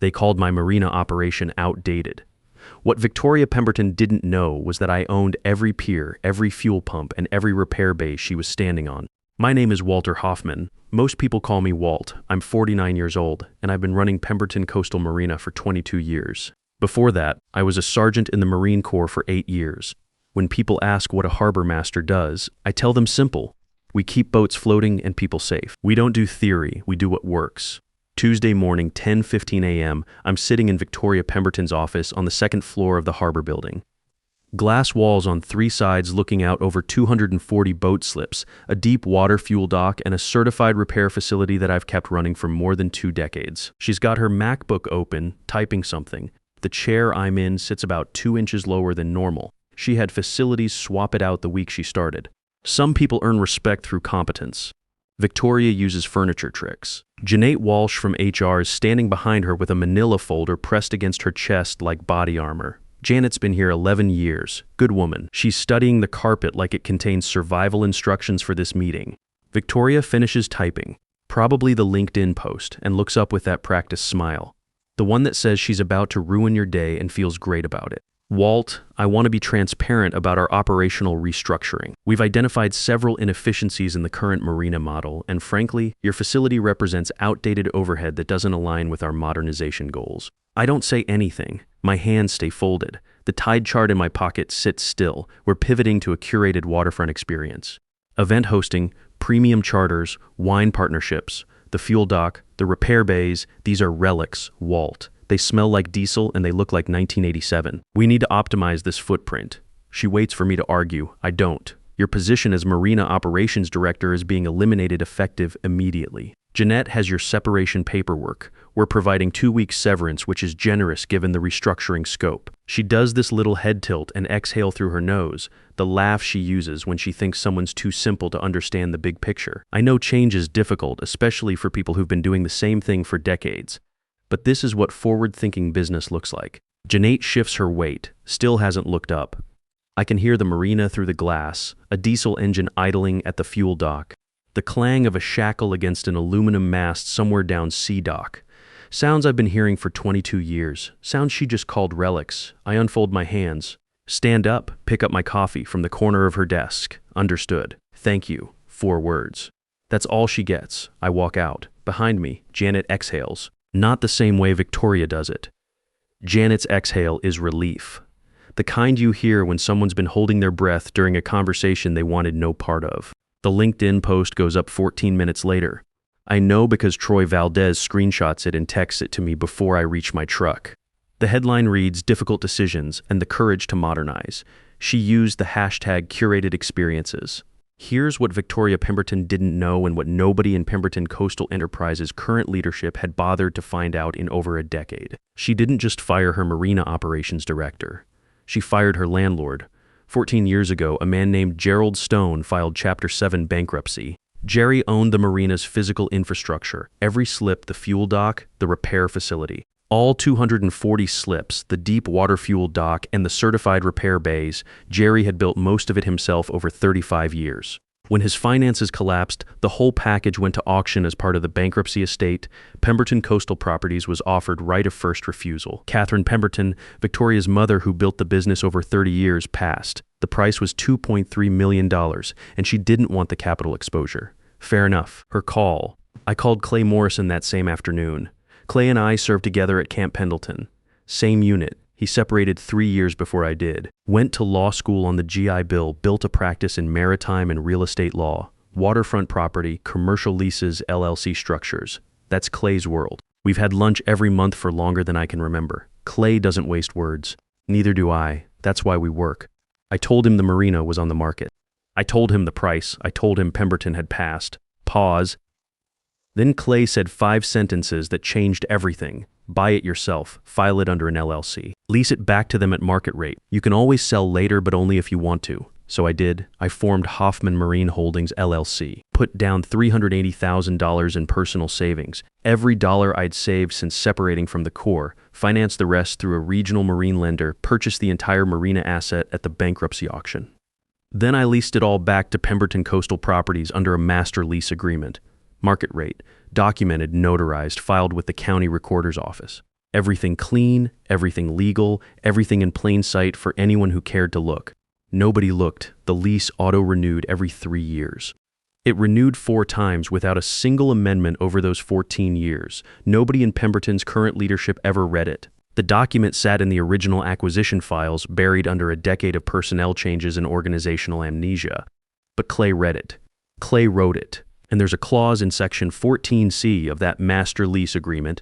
They called my marina operation outdated. What Victoria Pemberton didn't know was that I owned every pier, every fuel pump, and every repair base she was standing on. My name is Walter Hoffman. Most people call me Walt. I'm 49 years old, and I've been running Pemberton Coastal Marina for 22 years. Before that, I was a sergeant in the Marine Corps for 8 years. When people ask what a harbor master does, I tell them simple. We keep boats floating and people safe. We don't do theory, we do what works. Tuesday morning, 10:15 a.m., I'm sitting in Victoria Pemberton's office on the second floor of the harbor building. Glass walls on 3 sides looking out over 240 boat slips, a deep water fuel dock, and a certified repair facility that I've kept running for more than 2 decades. She's got her MacBook open, typing something. The chair I'm in sits about 2 inches lower than normal. She had facilities swap it out the week she started. Some people earn respect through competence. Victoria uses furniture tricks. Janate Walsh from HR is standing behind her with a manila folder pressed against her chest like body armor. Janet's been here 11 years. Good woman. She's studying the carpet like it contains survival instructions for this meeting. Victoria finishes typing, probably the LinkedIn post, and looks up with that practiced smile. The one that says she's about to ruin your day and feels great about it. Walt, I want to be transparent about our operational restructuring. We've identified several inefficiencies in the current marina model, and frankly, your facility represents outdated overhead that doesn't align with our modernization goals. I don't say anything. My hands stay folded. The tide chart in my pocket sits still. We're pivoting to a curated waterfront experience. Event hosting, premium charters, wine partnerships, the fuel dock, the repair bays, these are relics, Walt. They smell like diesel and they look like 1987. We need to optimize this footprint. She waits for me to argue. I don't. Your position as Marina Operations Director is being eliminated effective immediately. Jeanette has your separation paperwork. We're providing 2 weeks severance, which is generous given the restructuring scope. She does this little head tilt and exhale through her nose, the laugh she uses when she thinks someone's too simple to understand the big picture. I know change is difficult, especially for people who've been doing the same thing for decades. But this is what forward-thinking business looks like. Janate shifts her weight, still hasn't looked up. I can hear the marina through the glass, a diesel engine idling at the fuel dock, the clang of a shackle against an aluminum mast somewhere down Sea Dock. Sounds I've been hearing for 22 years, sounds she just called relics. I unfold my hands. Stand up, pick up my coffee from the corner of her desk. Understood. Thank you. 4 words. That's all she gets. I walk out. Behind me, Janet exhales. Not the same way Victoria does it. Janet's exhale is relief. The kind you hear when someone's been holding their breath during a conversation they wanted no part of. The LinkedIn post goes up 14 minutes later. I know because Troy Valdez screenshots it and texts it to me before I reach my truck. The headline reads, "Difficult Decisions and the Courage to Modernize." She used the hashtag curated experiences. Here's what Victoria Pemberton didn't know and what nobody in Pemberton Coastal Enterprises' current leadership had bothered to find out in over a decade. She didn't just fire her Marina Operations Director. She fired her landlord. 14 years ago, a man named Gerald Stone filed Chapter 7 bankruptcy. Jerry owned the marina's physical infrastructure, every slip, the fuel dock, the repair facility. All 240 slips, the deep water fuel dock, and the certified repair bays, Jerry had built most of it himself over 35 years. When his finances collapsed, the whole package went to auction as part of the bankruptcy estate. Pemberton Coastal Properties was offered right of first refusal. Catherine Pemberton, Victoria's mother who built the business over 30 years, passed. The price was $2.3 million, and she didn't want the capital exposure. Fair enough. Her call. I called Clay Morrison that same afternoon. Clay and I served together at Camp Pendleton. Same unit. He separated 3 years before I did. Went to law school on the GI Bill, built a practice in maritime and real estate law, waterfront property, commercial leases, LLC structures. That's Clay's world. We've had lunch every month for longer than I can remember. Clay doesn't waste words. Neither do I. That's why we work. I told him the marina was on the market. I told him the price. I told him Pemberton had passed. Pause. Then Clay said 5 sentences that changed everything. Buy it yourself. File it under an LLC. Lease it back to them at market rate. You can always sell later, but only if you want to. So I did. I formed Hoffman Marine Holdings LLC. Put down $380,000 in personal savings. Every dollar I'd saved since separating from the Corps. Financed the rest through a regional marine lender. Purchased the entire marina asset at the bankruptcy auction. Then I leased it all back to Pemberton Coastal Properties under a master lease agreement. Market rate, documented, notarized, filed with the county recorder's office. Everything clean, everything legal, everything in plain sight for anyone who cared to look. Nobody looked. The lease auto-renewed every 3 years. It renewed 4 times without a single amendment over those 14 years. Nobody in Pemberton's current leadership ever read it. The document sat in the original acquisition files, buried under a decade of personnel changes and organizational amnesia. But Clay read it. Clay wrote it. And there's a clause in Section 14C of that master lease agreement,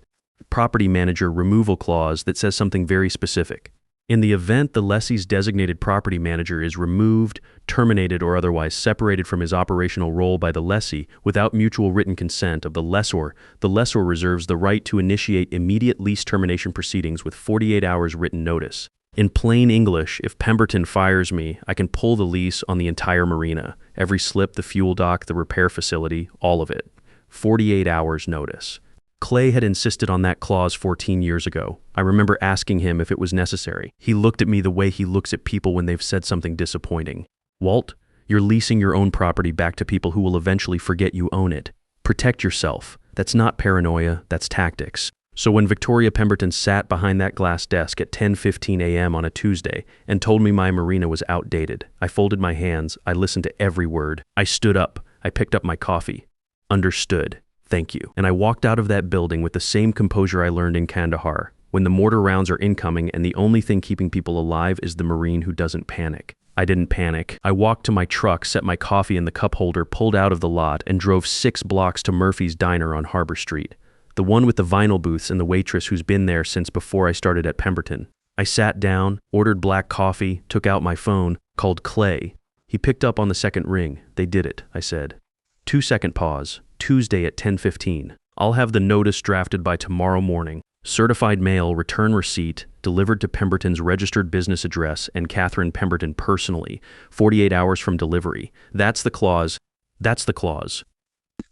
property manager removal clause, that says something very specific. In the event the lessee's designated property manager is removed, terminated, or otherwise separated from his operational role by the lessee without mutual written consent of the lessor reserves the right to initiate immediate lease termination proceedings with 48 hours written notice. In plain English, if Pemberton fires me, I can pull the lease on the entire marina, every slip, the fuel dock, the repair facility, all of it. 48 hours notice. Clay had insisted on that clause 14 years ago. I remember asking him if it was necessary. He looked at me the way he looks at people when they've said something disappointing. Walt, you're leasing your own property back to people who will eventually forget you own it. Protect yourself. That's not paranoia, that's tactics. So when Victoria Pemberton sat behind that glass desk at 10:15 a.m. on a Tuesday and told me my marina was outdated, I folded my hands, I listened to every word. I stood up, I picked up my coffee. Understood. Thank you. And I walked out of that building with the same composure I learned in Kandahar, when the mortar rounds are incoming and the only thing keeping people alive is the Marine who doesn't panic. I didn't panic. I walked to my truck, set my coffee in the cup holder, pulled out of the lot, and drove 6 blocks to Murphy's Diner on Harbor Street, the one with the vinyl booths and the waitress who's been there since before I started at Pemberton. I sat down, ordered black coffee, took out my phone, called Clay. He picked up on the second ring. They did it, I said. 2-second pause. Tuesday at 10:15. I'll have the notice drafted by tomorrow morning. Certified mail, return receipt, delivered to Pemberton's registered business address and Catherine Pemberton personally, 48 hours from delivery. That's the clause. That's the clause.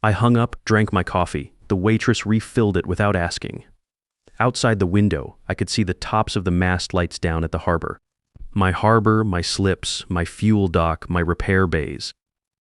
I hung up, drank my coffee. The waitress refilled it without asking. Outside the window, I could see the tops of the mast lights down at the harbor. My harbor, my slips, my fuel dock, my repair bays.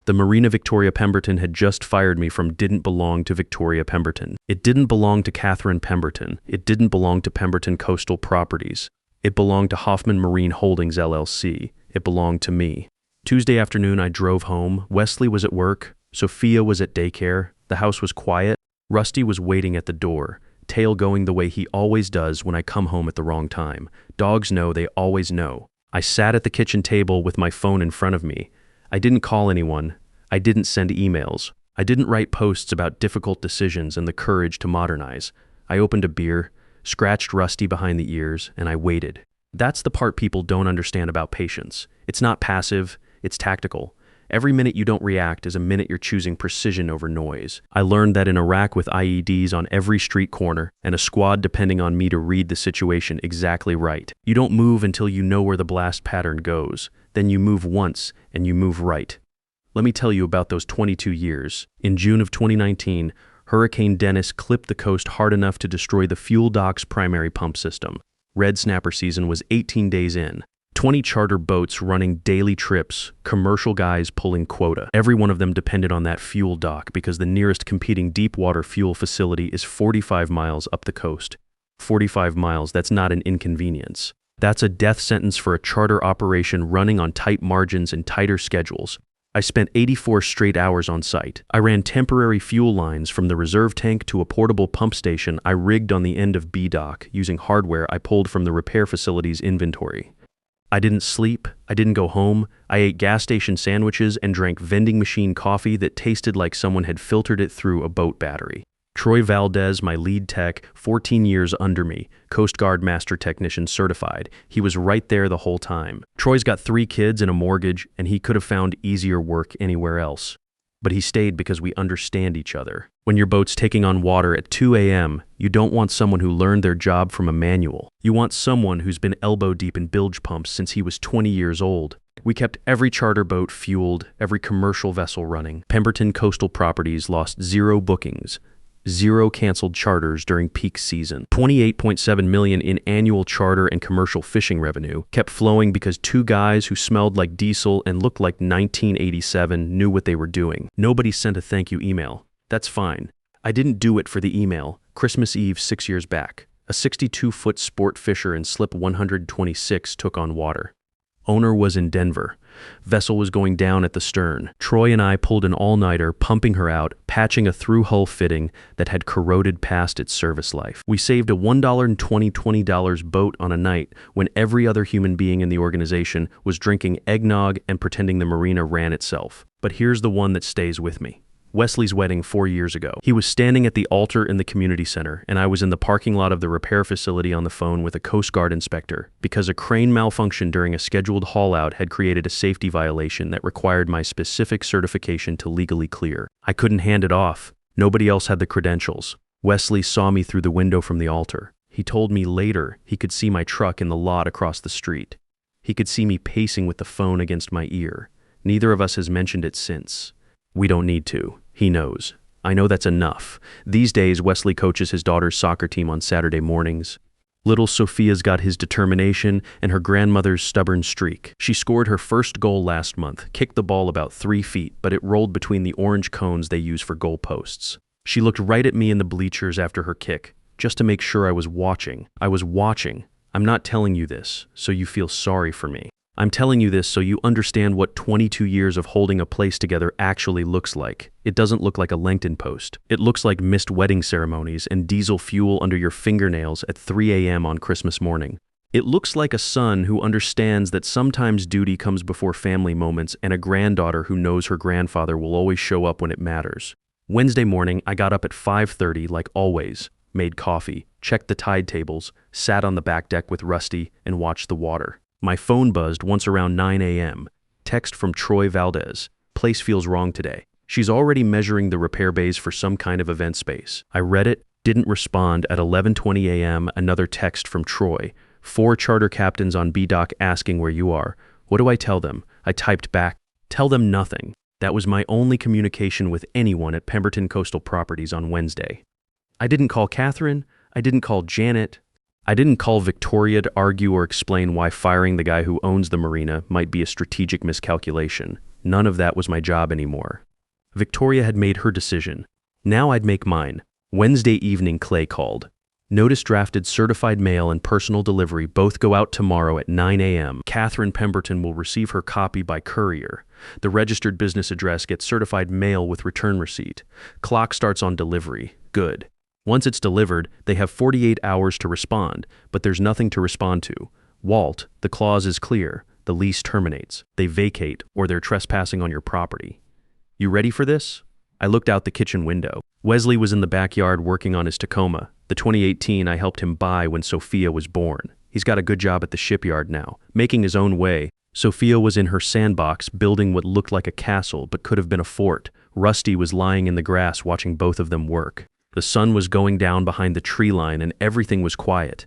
The Marina Victoria Pemberton had just fired me from didn't belong to Victoria Pemberton. It didn't belong to Catherine Pemberton. It didn't belong to Pemberton Coastal Properties. It belonged to Hoffman Marine Holdings, LLC. It belonged to me. Tuesday afternoon, I drove home. Wesley was at work. Sophia was at daycare. The house was quiet. Rusty was waiting at the door, tail going the way he always does when I come home at the wrong time. Dogs know, they always know. I sat at the kitchen table with my phone in front of me. I didn't call anyone. I didn't send emails. I didn't write posts about difficult decisions and the courage to modernize. I opened a beer, scratched Rusty behind the ears, and I waited. That's the part people don't understand about patience. It's not passive, it's tactical. Every minute you don't react is a minute you're choosing precision over noise. I learned that in Iraq with IEDs on every street corner and a squad depending on me to read the situation exactly right. You don't move until you know where the blast pattern goes. Then you move once and you move right. Let me tell you about those 22 years. In June of 2019, Hurricane Dennis clipped the coast hard enough to destroy the fuel dock's primary pump system. Red snapper season was 18 days in. 20 charter boats running daily trips, commercial guys pulling quota. Every one of them depended on that fuel dock because the nearest competing deep water fuel facility is 45 miles up the coast. 45 miles, that's not an inconvenience. That's a death sentence for a charter operation running on tight margins and tighter schedules. I spent 84 straight hours on site. I ran temporary fuel lines from the reserve tank to a portable pump station I rigged on the end of B-dock using hardware I pulled from the repair facility's inventory. I didn't sleep, I didn't go home, I ate gas station sandwiches and drank vending machine coffee that tasted like someone had filtered it through a boat battery. Troy Valdez, my lead tech, 14 years under me, Coast Guard Master Technician certified. He was right there the whole time. Troy's got 3 kids and a mortgage, and he could have found easier work anywhere else. But he stayed because we understand each other. When your boat's taking on water at 2 a.m., you don't want someone who learned their job from a manual. You want someone who's been elbow deep in bilge pumps since he was 20 years old. We kept every charter boat fueled, every commercial vessel running. Pemberton Coastal Properties lost 0 bookings. 0 canceled charters during peak season. $28.7 million in annual charter and commercial fishing revenue kept flowing because 2 guys who smelled like diesel and looked like 1987 knew what they were doing. Nobody sent a thank you email. That's fine. I didn't do it for the email. Christmas Eve 6 years back. A 62-foot sport fisher in slip 126 took on water. Owner was in Denver. Vessel was going down at the stern. Troy and I pulled an all-nighter, pumping her out, patching a through-hull fitting that had corroded past its service life. We saved a $1.20 boat on a night when every other human being in the organization was drinking eggnog and pretending the marina ran itself. But here's the one that stays with me. Wesley's wedding 4 years ago. He was standing at the altar in the community center, and I was in the parking lot of the repair facility on the phone with a Coast Guard inspector because a crane malfunction during a scheduled haul-out had created a safety violation that required my specific certification to legally clear. I couldn't hand it off. Nobody else had the credentials. Wesley saw me through the window from the altar. He told me later he could see my truck in the lot across the street. He could see me pacing with the phone against my ear. Neither of us has mentioned it since. We don't need to. He knows. I know that's enough. These days, Wesley coaches his daughter's soccer team on Saturday mornings. Little Sophia's got his determination and her grandmother's stubborn streak. She scored her first goal last month, kicked the ball about 3 feet, but it rolled between the orange cones they use for goalposts. She looked right at me in the bleachers after her kick, just to make sure I was watching. I was watching. I'm not telling you this, so you feel sorry for me. I'm telling you this so you understand what 22 years of holding a place together actually looks like. It doesn't look like a LinkedIn post. It looks like missed wedding ceremonies and diesel fuel under your fingernails at 3 a.m. on Christmas morning. It looks like a son who understands that sometimes duty comes before family moments and a granddaughter who knows her grandfather will always show up when it matters. Wednesday morning, I got up at 5:30 like always, made coffee, checked the tide tables, sat on the back deck with Rusty, and watched the water. My phone buzzed once around 9 a.m. Text from Troy Valdez. Place feels wrong today. She's already measuring the repair bays for some kind of event space. I read it, didn't respond. At 11:20 a.m., another text from Troy. 4 charter captains on B-Dock asking where you are. What do I tell them? I typed back, tell them nothing. That was my only communication with anyone at Pemberton Coastal Properties on Wednesday. I didn't call Catherine. I didn't call Janet. I didn't call Victoria to argue or explain why firing the guy who owns the marina might be a strategic miscalculation. None of that was my job anymore. Victoria had made her decision. Now I'd make mine. Wednesday evening, Clay called. Notice drafted certified mail and personal delivery both go out tomorrow at 9 a.m. Catherine Pemberton will receive her copy by courier. The registered business address gets certified mail with return receipt. Clock starts on delivery. Good. Once it's delivered, they have 48 hours to respond, but there's nothing to respond to. Walt, the clause is clear. The lease terminates. They vacate, or they're trespassing on your property. You ready for this? I looked out the kitchen window. Wesley was in the backyard working on his Tacoma, the 2018 I helped him buy when Sophia was born. He's got a good job at the shipyard now, making his own way. Sophia was in her sandbox, building what looked like a castle but could have been a fort. Rusty was lying in the grass watching both of them work. The sun was going down behind the tree line and everything was quiet.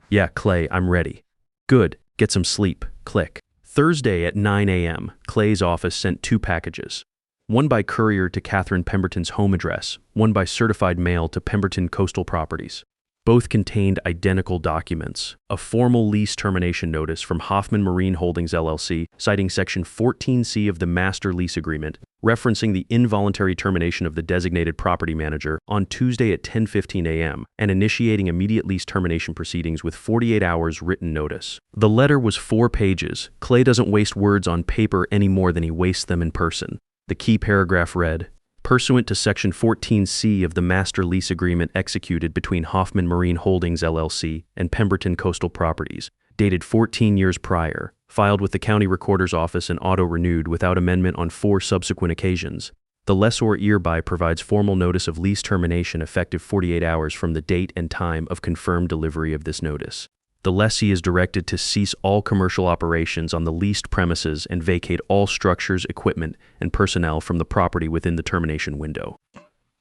Yeah, Clay, I'm ready. Good, get some sleep. Click. Thursday at 9 a.m., Clay's office sent 2 packages. One by courier to Catherine Pemberton's home address, one by certified mail to Pemberton Coastal Properties. Both contained identical documents. A formal lease termination notice from Hoffman Marine Holdings LLC citing Section 14C of the Master Lease Agreement, referencing the involuntary termination of the designated property manager on Tuesday at 10:15 a.m. and initiating immediate lease termination proceedings with 48 hours written notice. The letter was 4 pages. Clay doesn't waste words on paper any more than he wastes them in person. The key paragraph read, pursuant to Section 14C of the Master Lease Agreement executed between Hoffman Marine Holdings LLC and Pemberton Coastal Properties, dated 14 years prior, filed with the County Recorder's Office and auto-renewed without amendment on 4 subsequent occasions. The lessor hereby provides formal notice of lease termination effective 48 hours from the date and time of confirmed delivery of this notice. The lessee is directed to cease all commercial operations on the leased premises and vacate all structures, equipment, and personnel from the property within the termination window.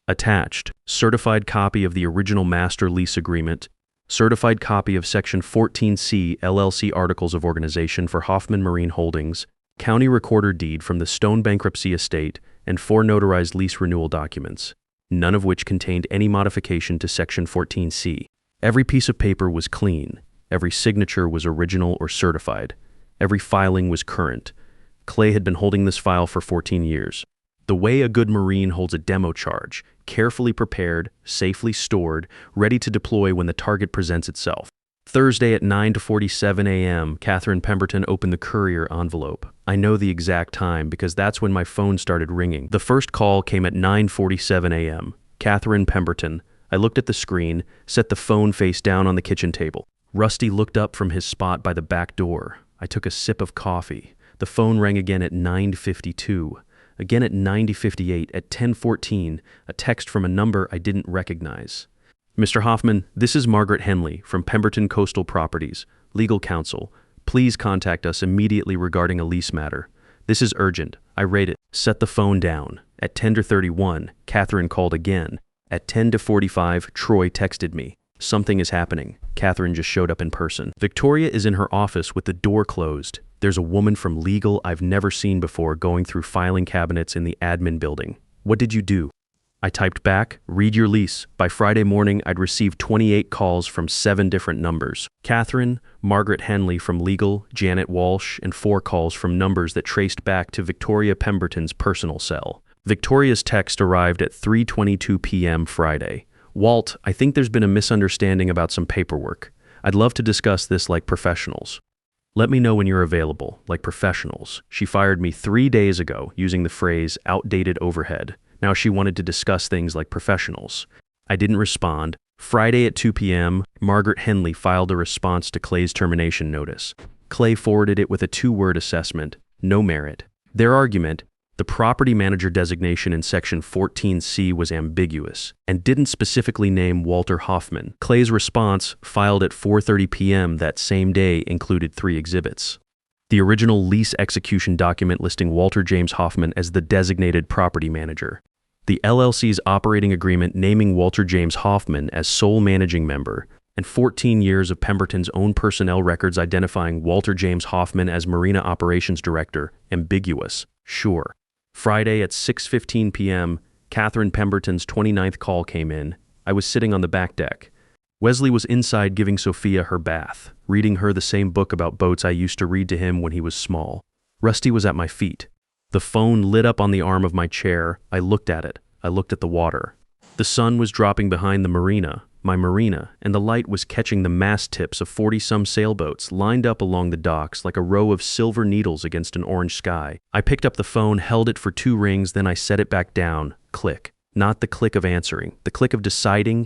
Attached, certified copy of the original master lease agreement, certified copy of Section 14C LLC Articles of Organization for Hoffman Marine Holdings, County Recorder deed from the Stone bankruptcy estate, and 4 notarized lease renewal documents, none of which contained any modification to Section 14C. Every piece of paper was clean. Every signature was original or certified. Every filing was current. Clay had been holding this file for 14 years. The The way a good Marine holds a demo charge, carefully prepared, safely stored, ready to deploy when the target presents itself. Thursday at 9:47 a.m., Catherine Pemberton opened the courier envelope. I know the exact time because that's when my phone started ringing. The first call came at 9:47 a.m. Catherine Pemberton. I looked at the screen, set the phone face down on the kitchen table. Rusty looked up from his spot by the back door. I took a sip of coffee. The phone rang again at 9:52. Again at 9:58, at 10:14, a text from a number I didn't recognize. Mr. Hoffman, this is Margaret Henley from Pemberton Coastal Properties, legal counsel. Please contact us immediately regarding a lease matter. This is urgent. I rate it. Set the phone down. At 10:31, Catherine called again. At 10:45, Troy texted me. Something is happening. Catherine just showed up in person. Victoria is in her office with the door closed. There's a woman from legal I've never seen before going through filing cabinets in the admin building. What did you do? I typed back, read your lease. By Friday morning, I'd received 28 calls from 7 different numbers. Catherine, Margaret Henley from legal, Janet Walsh, and 4 calls from numbers that traced back to Victoria Pemberton's personal cell. Victoria's text arrived at 3:22 p.m. Friday. Walt, I think there's been a misunderstanding about some paperwork. I'd love to discuss this like professionals. Let me know when you're available, like professionals. She fired me 3 days ago using the phrase outdated overhead. Now she wanted to discuss things like professionals. I didn't respond. Friday at 2 p.m., Margaret Henley filed a response to Clay's termination notice. Clay forwarded it with a 2-word assessment, no merit. Their argument, the property manager designation in Section 14C was ambiguous and didn't specifically name Walter Hoffman. Clay's response, filed at 4:30 p.m. that same day, included 3 exhibits. The original lease execution document listing Walter James Hoffman as the designated property manager. The LLC's operating agreement naming Walter James Hoffman as sole managing member, and 14 years of Pemberton's own personnel records identifying Walter James Hoffman as Marina Operations Director, ambiguous, sure. Friday at 6:15 p.m., Catherine Pemberton's 29th call came in. I was sitting on the back deck. Wesley was inside giving Sophia her bath, reading her the same book about boats I used to read to him when he was small. Rusty was at my feet. The phone lit up on the arm of my chair. I looked at it. I looked at the water. The sun was dropping behind the marina, my marina, and the light was catching the mast tips of 40-some sailboats lined up along the docks like a row of silver needles against an orange sky. I picked up the phone, held it for 2 rings, then I set it back down. Click. Not the click of answering, the click of deciding.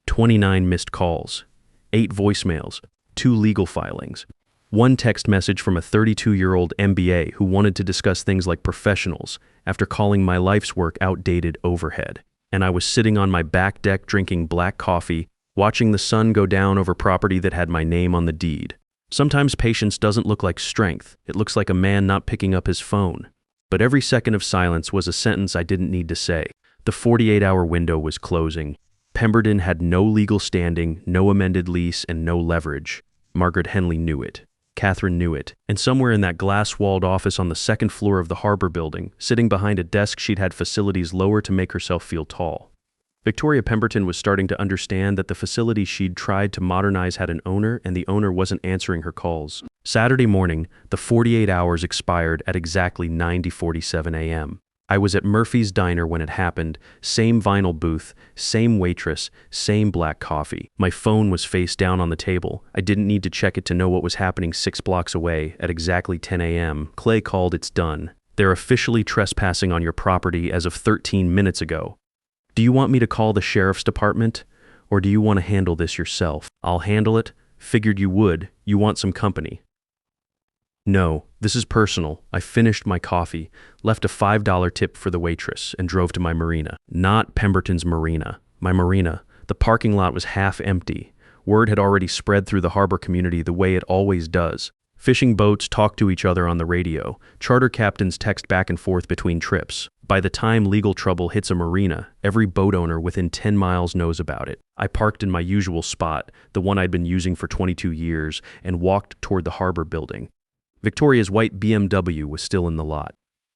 29 missed calls, 8 voicemails, 2 legal filings, 1 text message from a 32-year-old MBA who wanted to discuss things like professionals after calling my life's work outdated overhead. And I was sitting on my back deck drinking black coffee, watching the sun go down over property that had my name on the deed. Sometimes patience doesn't look like strength. It looks like a man not picking up his phone. But every second of silence was a sentence I didn't need to say. The 48-hour window was closing. Pemberton had no legal standing, no amended lease, and no leverage. Margaret Henley knew it. Catherine knew it. And somewhere in that glass-walled office on the 2nd floor of the Harbor Building, sitting behind a desk she'd had facilities lower to make herself feel tall. Victoria Pemberton was starting to understand that the facility she'd tried to modernize had an owner, and the owner wasn't answering her calls. Saturday morning, the 48 hours expired at exactly 9:47 a.m. I was at Murphy's Diner when it happened, same vinyl booth, same waitress, same black coffee. My phone was face down on the table. I didn't need to check it to know what was happening 6 blocks away. At exactly 10 a.m., Clay called, "It's done. They're officially trespassing on your property as of 13 minutes ago. Do you want me to call the sheriff's department? Or do you want to handle this yourself?" "I'll handle it. Figured you would. You want some company." "No, this is personal." I finished my coffee, left a $5 tip for the waitress, and drove to my marina. Not Pemberton's marina. My marina. The parking lot was half empty. Word had already spread through the harbor community the way it always does. Fishing boats talk to each other on the radio. Charter captains text back and forth between trips. By the time legal trouble hits a marina, every boat owner within 10 miles knows about it. I parked in my usual spot, the one I'd been using for 22 years, and walked toward the Harbor Building. Victoria's white BMW was still in the lot.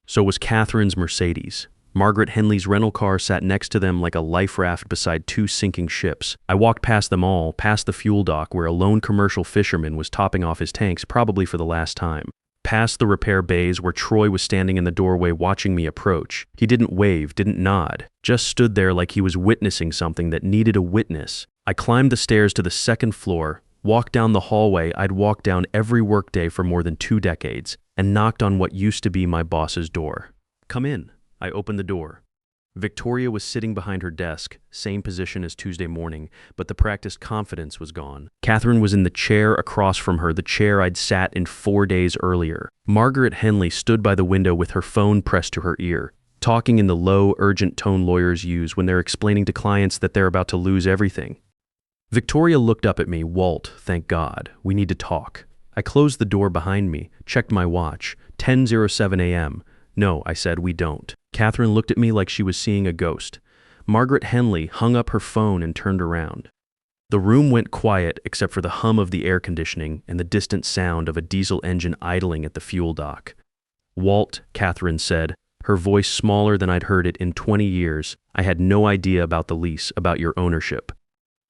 So was Catherine's Mercedes. Margaret Henley's rental car sat next to them like a life raft beside 2 sinking ships. I walked past them all, past the fuel dock where a lone commercial fisherman was topping off his tanks, probably for the last time. past the repair bays where Troy was standing in the doorway watching me approach. He didn't wave, didn't nod, just stood there like he was witnessing something that needed a witness. I climbed the stairs to the second floor, walked down the hallway I'd walked down every workday for more than 2 decades, and knocked on what used to be my boss's door. "Come in." I opened the door. Victoria was sitting behind her desk, same position as Tuesday morning, but the practiced confidence was gone. Catherine was in the chair across from her, the chair I'd sat in 4 days earlier. Margaret Henley stood by the window with her phone pressed to her ear, talking in the low, urgent tone lawyers use when they're explaining to clients that they're about to lose everything. Victoria looked up at me. "Walt, thank God. We need to talk." I closed the door behind me, checked my watch. 10:07 a.m. "No," I said, "we don't." Catherine looked at me like she was seeing a ghost. Margaret Henley hung up her phone and turned around. The room went quiet except for the hum of the air conditioning and the distant sound of a diesel engine idling at the fuel dock. "Walt," Catherine said, her voice smaller than I'd heard it in 20 years, "I had no idea about the lease, about your ownership.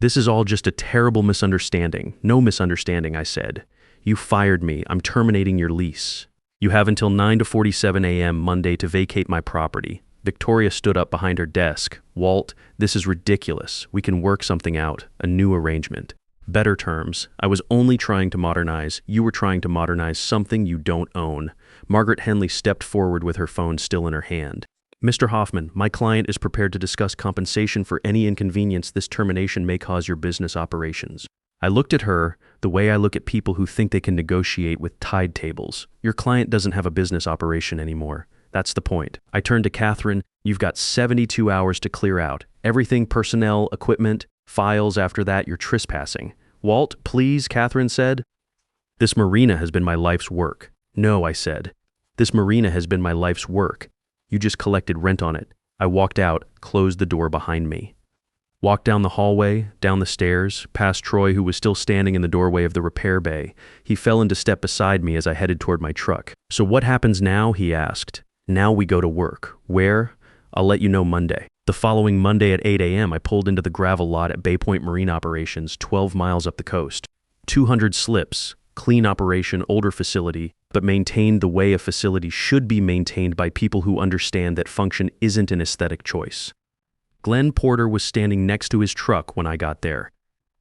This is all just a terrible misunderstanding." "No misunderstanding," I said. "You fired me. I'm terminating your lease. You have until 9:47 a.m. Monday to vacate my property." Victoria stood up behind her desk. "Walt, this is ridiculous. We can work something out, a new arrangement. Better terms. I was only trying to modernize. You were trying to modernize something you don't own." Margaret Henley stepped forward with her phone still in her hand. "Mr. Hoffman, my client is prepared to discuss compensation for any inconvenience this termination may cause your business operations." I looked at her the way I look at people who think they can negotiate with tide tables. "Your client doesn't have a business operation anymore. That's the point." I turned to Catherine. "You've got 72 hours to clear out. Everything, personnel, equipment, files. After that, you're trespassing." "Walt, please," Catherine said. "This marina has been my life's work." "No," I said. "This marina has been my life's work. You just collected rent on it." I walked out, closed the door behind me. Walked down the hallway, down the stairs, past Troy, who was still standing in the doorway of the repair bay. He fell into step beside me as I headed toward my truck. "So what happens now?" he asked. "Now we go to work." "Where?" "I'll let you know Monday." The following Monday at 8 a.m., I pulled into the gravel lot at Bay Point Marine Operations, 12 miles up the coast. 200 slips, clean operation, older facility, but maintained the way a facility should be maintained by people who understand that function isn't an aesthetic choice. Glenn Porter was standing next to his truck when I got there.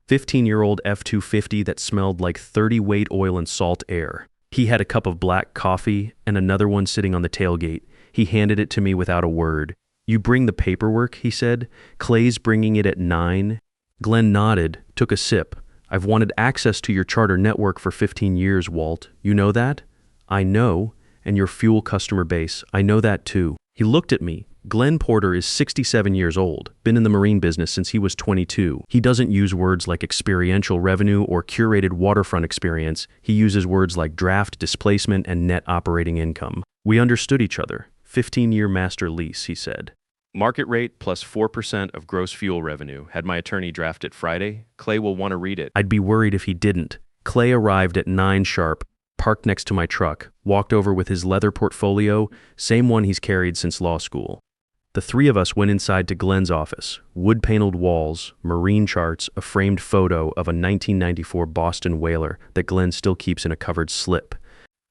15-year-old F-250 that smelled like 30-weight oil and salt air. He had a cup of black coffee and another one sitting on the tailgate. He handed it to me without a word. "You bring the paperwork," he said. "Clay's bringing it at 9. Glenn nodded, took a sip. "I've wanted access to your charter network for 15 years, Walt. You know that?" "I know. And your fuel customer base. I know that too." He looked at me. Glenn Porter is 67 years old, been in the marine business since he was 22. He doesn't use words like experiential revenue or curated waterfront experience. He uses words like draft, displacement, and net operating income. We understood each other. 15-year master lease, he said. "Market rate plus 4% of gross fuel revenue. Had my attorney draft it Friday. Clay will want to read it." I'd be worried if he didn't. Clay arrived at 9 sharp, parked next to my truck, walked over with his leather portfolio, same one he's carried since law school. The three of us went inside to Glenn's office. Wood-paneled walls, marine charts, a framed photo of a 1994 Boston whaler that Glenn still keeps in a covered slip.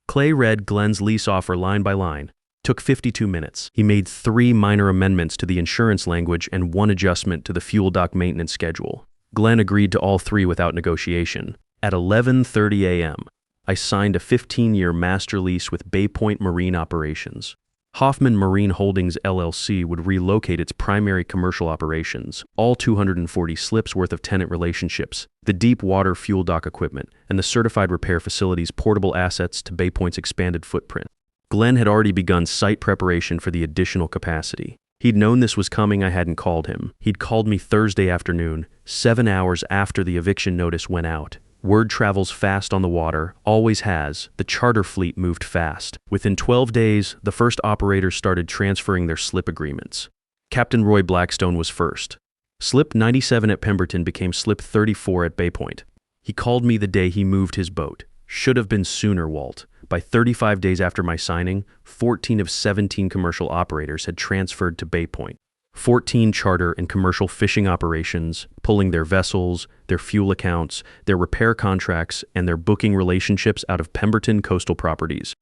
Clay read Glenn's lease offer line by line. Took 52 minutes. He made 3 minor amendments to the insurance language and 1 adjustment to the fuel dock maintenance schedule. Glenn agreed to all 3 without negotiation. At 11:30 a.m., I signed a 15-year master lease with Bay Point Marine Operations. Hoffman Marine Holdings LLC would relocate its primary commercial operations, all 240 slips worth of tenant relationships, the deep water fuel dock equipment, and the certified repair facility's portable assets to Bay Point's expanded footprint. Glenn had already begun site preparation for the additional capacity. He'd known this was coming. I hadn't called him. He'd called me Thursday afternoon, 7 hours after the eviction notice went out. Word travels fast on the water, always has. The charter fleet moved fast. Within 12 days, the first operators started transferring their slip agreements. Captain Roy Blackstone was first. Slip 97 at Pemberton became Slip 34 at Bay Point. He called me the day he moved his boat. Should have been sooner, Walt. By 35 days after my signing, 14 of 17 commercial operators had transferred to Bay Point. 14 charter and commercial fishing operations, pulling their vessels, their fuel accounts, their repair contracts, and their booking relationships out of Pemberton Coastal Properties.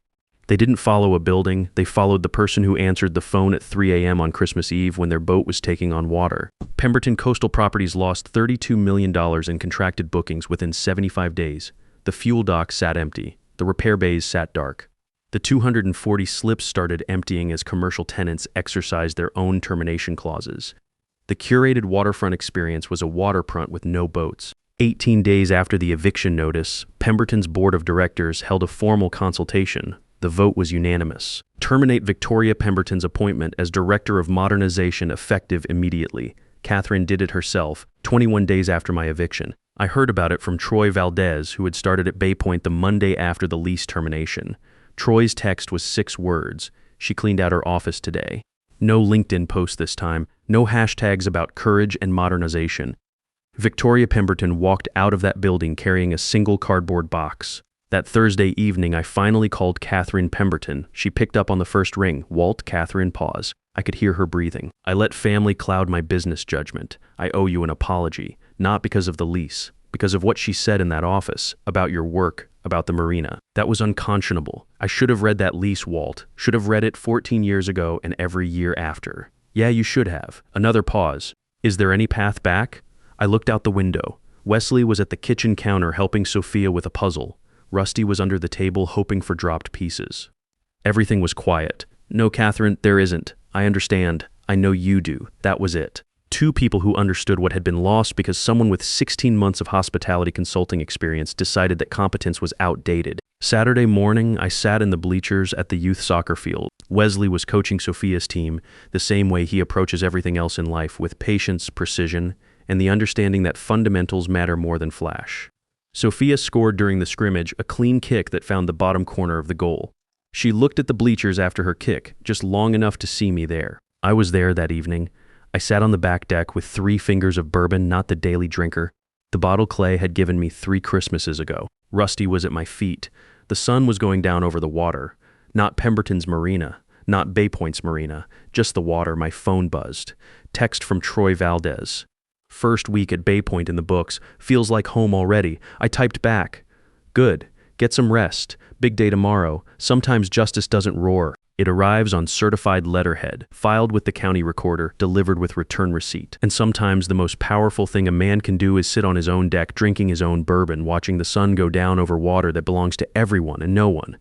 They didn't follow a building, they followed the person who answered the phone at 3 a.m. on Christmas Eve when their boat was taking on water. Pemberton Coastal Properties lost $32 million in contracted bookings within 75 days. The fuel dock sat empty. The repair bays sat dark. The 240 slips started emptying as commercial tenants exercised their own termination clauses. The curated waterfront experience was a waterfront with no boats. 18 days after the eviction notice, Pemberton's board of directors held a formal consultation. The vote was unanimous. Terminate Victoria Pemberton's appointment as Director of Modernization effective immediately. Catherine did it herself, 21 days after my eviction. I heard about it from Troy Valdez, who had started at Bay Point the Monday after the lease termination. Troy's text was 6 words. She cleaned out her office today. No LinkedIn post this time. No hashtags about courage and modernization. Victoria Pemberton walked out of that building carrying a single cardboard box. That Thursday evening, I finally called Catherine Pemberton. She picked up on the first ring. Walt, Catherine, pause. I could hear her breathing. I let family cloud my business judgment. I owe you an apology, not because of the lease, because of what she said in that office, about your work, about the marina. That was unconscionable. I should have read that lease, Walt. Should have read it 14 years ago and every year after. Yeah, you should have. Another pause. Is there any path back? I looked out the window. Wesley was at the kitchen counter helping Sophia with a puzzle. Rusty was under the table hoping for dropped pieces. Everything was quiet. No, Catherine, there isn't. I understand. I know you do. That was it. 2 people who understood what had been lost because someone with 16 months of hospitality consulting experience decided that competence was outdated. Saturday morning, I sat in the bleachers at the youth soccer field. Wesley was coaching Sophia's team the same way he approaches everything else in life, with patience, precision, and the understanding that fundamentals matter more than flash. Sophia scored during the scrimmage a clean kick that found the bottom corner of the goal. She looked at the bleachers after her kick, just long enough to see me there. I was there that evening. I sat on the back deck with 3 fingers of bourbon, not the daily drinker. The bottle Clay had given me 3 Christmases ago. Rusty was at my feet. The sun was going down over the water. Not Pemberton's marina, not Bay Point's marina, just the water. My phone buzzed. Text from Troy Valdez. First week at Bay Point in the books. Feels like home already. I typed back. Good. Get some rest. Big day tomorrow. Sometimes justice doesn't roar. It arrives on certified letterhead, filed with the county recorder, delivered with return receipt. And sometimes the most powerful thing a man can do is sit on his own deck, drinking his own bourbon, watching the sun go down over water that belongs to everyone and no one.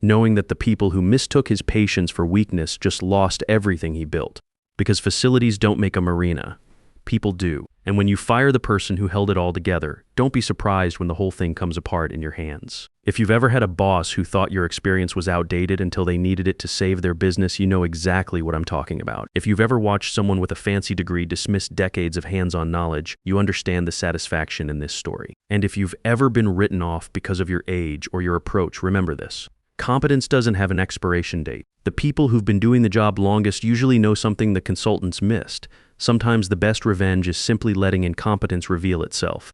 Knowing that the people who mistook his patience for weakness just lost everything he built. Because facilities don't make a marina. People do. And when you fire the person who held it all together, don't be surprised when the whole thing comes apart in your hands. If you've ever had a boss who thought your experience was outdated until they needed it to save their business, you know exactly what I'm talking about. If you've ever watched someone with a fancy degree dismiss decades of hands-on knowledge, you understand the satisfaction in this story. And if you've ever been written off because of your age or your approach, remember this. Competence doesn't have an expiration date. The people who've been doing the job longest usually know something the consultants missed. Sometimes the best revenge is simply letting incompetence reveal itself.